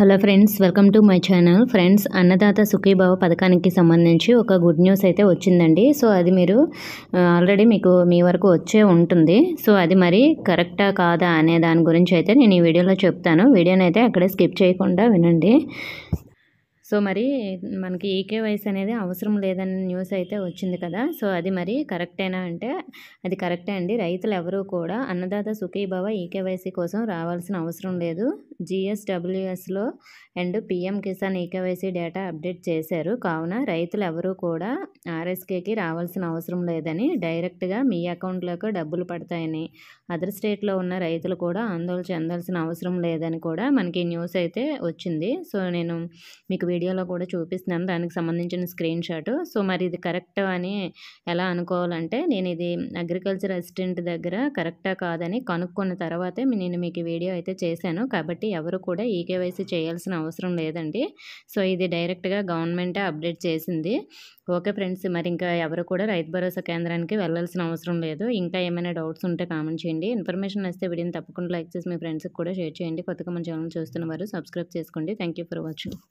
Hello friends, welcome to my channel. Friends, Annadata Sukhibhava పథకానికి సంబంధించి ఒక గుడ్ న్యూస్ అయితే వచ్చిందండి. సో అది మీరు ఆల్రెడీ మీకు మీ వరకు వచ్చే ఉంటుంది. సో అది మరి కరెక్టా కాదా అనే దాని గురించి అయితే నేను ఈ వీడియోలో చెప్తాను. వీడియోని అయితే అక్కడే స్కిప్ చేయకుండా వినండి. సో మరి మనకి ఈకేవైసీ అనేది అవసరం లేదని న్యూస్ అయితే వచ్చింది కదా. సో అది మరి కరెక్టేనా అంటే అది కరెక్టే అండి. రైతులు ఎవరూ కూడా అన్నదాత సుఖీభవ ఈకేవైసీ కోసం రావాల్సిన అవసరం లేదు. జిఎస్డబ్ల్యూఎస్లో and PM Kisan eKYC data update చేశారు. కావున రైతులు ఎవరూ కూడా ఆర్ఎస్కేకి రావాల్సిన అవసరం లేదని, డైరెక్ట్గా మీ అకౌంట్లోకి డబ్బులు పడతాయని, అదర్ స్టేట్లో ఉన్న రైతులు కూడా ఆందోళన చెందాల్సిన అవసరం లేదని కూడా మనకి న్యూస్ అయితే వచ్చింది. సో నేను మీకు వీడియోలో కూడా చూపిస్తున్నాను దానికి సంబంధించిన స్క్రీన్ షాట్. సో మరి ఇది కరెక్ట్ అని ఎలా అనుకోవాలంటే, నేను ఇది అగ్రికల్చర్ అసిస్టెంట్ దగ్గర కరెక్టా కాదని కనుక్కున్న తర్వాతే నేను మీకు వీడియో అయితే చేశాను. కాబట్టి ఎవరు కూడా ఈకేవైసీ చేయాల్సిన అవసరం లేదండి. సో ఇది డైరెక్ట్గా గవర్నమెంటే అప్డేట్ చేసింది. ఓకే ఫ్రెండ్స్, మరి ఇంకా ఎవరు కూడా రైతు భరోసా కేంద్రానికి వెళ్ళాల్సిన అవసరం లేదు. ఇంకా ఏమైనా డౌట్స్ ఉంటే కామెంట్ చేయండి. ఇన్ఫర్మేషన్ వస్తే వీడియోని తప్పకుండా లైక్ చేసి మీ ఫ్రెండ్స్కి కూడా షేర్ చేయండి. కొత్తగా మన ఛానల్ చూస్తున్న వారు సబ్స్క్రైబ్ చేసుకోండి. Thank you for watching.